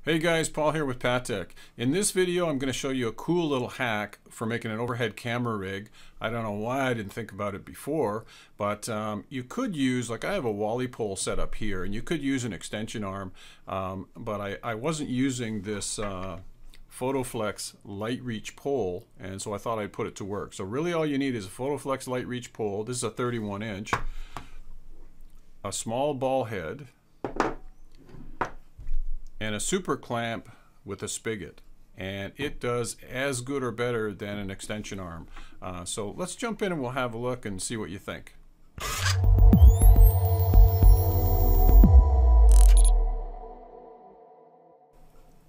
Hey guys, Paul here with Patek. In this video I'm going to show you a cool little hack for making an overhead camera rig. I don't know why I didn't think about it before, but you could use, like I have a Wally pole set up here, and you could use an extension arm, but I wasn't using this PhotoFlex LiteReach pole, and so I thought I'd put it to work. So really all you need is a PhotoFlex LiteReach pole. This is a 31 inch, a small ball head, and a super clamp with a spigot, and it does as good or better than an extension arm. So let's jump in and we'll have a look and see what you think.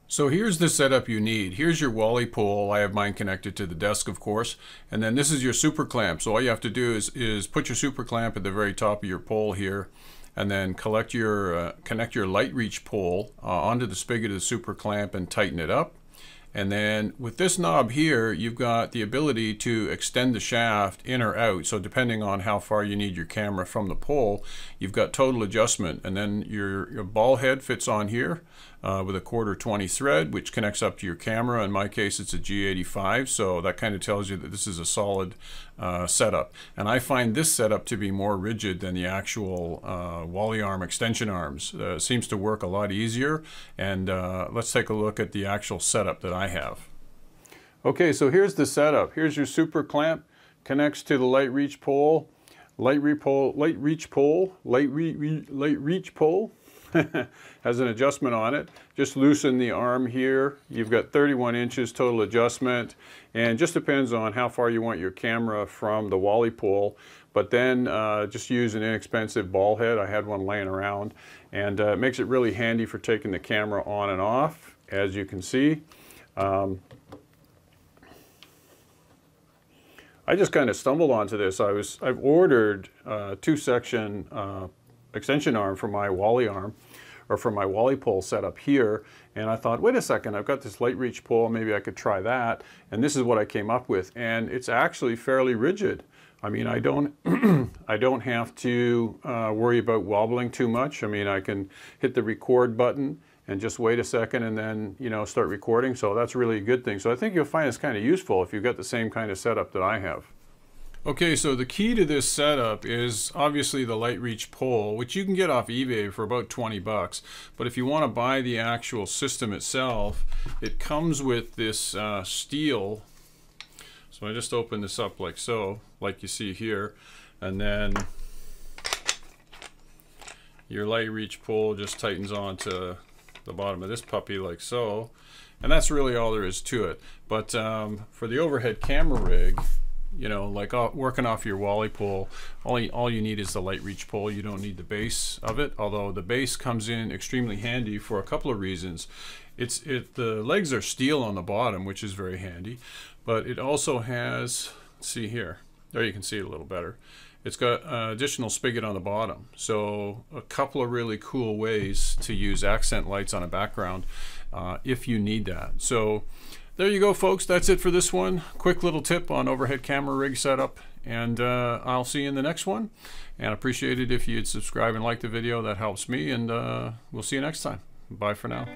So here's the setup you need. Here's your Wally pole. I have mine connected to the desk, of course, and then this is your super clamp. So all you have to do is put your super clamp at the very top of your pole here, and then connect your LiteReach pole onto the spigot of the super clamp and tighten it up. And then with this knob here, you've got the ability to extend the shaft in or out. So depending on how far you need your camera from the pole, you've got total adjustment. And then your ball head fits on here with a 1/4-20 thread, which connects up to your camera. In my case, it's a G85, so that kind of tells you that this is a solid setup. And I find this setup to be more rigid than the actual Wally arm extension arms. Seems to work a lot easier. And let's take a look at the actual setup that I have. Okay, so here's the setup. Here's your super clamp, connects to the LiteReach pole. LiteReach pole has an adjustment on it. Just loosen the arm here. You've got 31 inches total adjustment, and just depends on how far you want your camera from the Wally pole. But then just use an inexpensive ball head. I had one laying around, and it makes it really handy for taking the camera on and off, as you can see. I just kind of stumbled onto this. I've ordered a 2-section extension arm for my Wally arm, or for my Wally pole setup here, and I thought, wait a second, I've got this LiteReach pole, maybe I could try that. And this is what I came up with, and it's actually fairly rigid. I mean, I don't I don't have to worry about wobbling too much. I mean, I can hit the record button and just wait a second and then, you know, start recording. So that's really a good thing. So I think you'll find it's kind of useful if you've got the same kind of setup that I have. Okay, so the key to this setup is obviously the LiteReach pole, which you can get off eBay for about 20 bucks. But if you want to buy the actual system itself, it comes with this steel. So I just open this up like so, like you see here, and then your LiteReach pole just tightens onto the bottom of this puppy like so, and that's really all there is to it. But for the overhead camera rig, you know, like working off your Wally pole, all you need is the LiteReach pole. You don't need the base of it, although the base comes in extremely handy for a couple of reasons. The legs are steel on the bottom, which is very handy, but it also has, let's see here, there you can see it a little better. It's got an additional spigot on the bottom, so a couple of really cool ways to use accent lights on a background if you need that. So there you go, folks. That's it for this one. Quick little tip on overhead camera rig setup, and I'll see you in the next one. And appreciate it if you'd subscribe and like the video. That helps me, and we'll see you next time. Bye for now.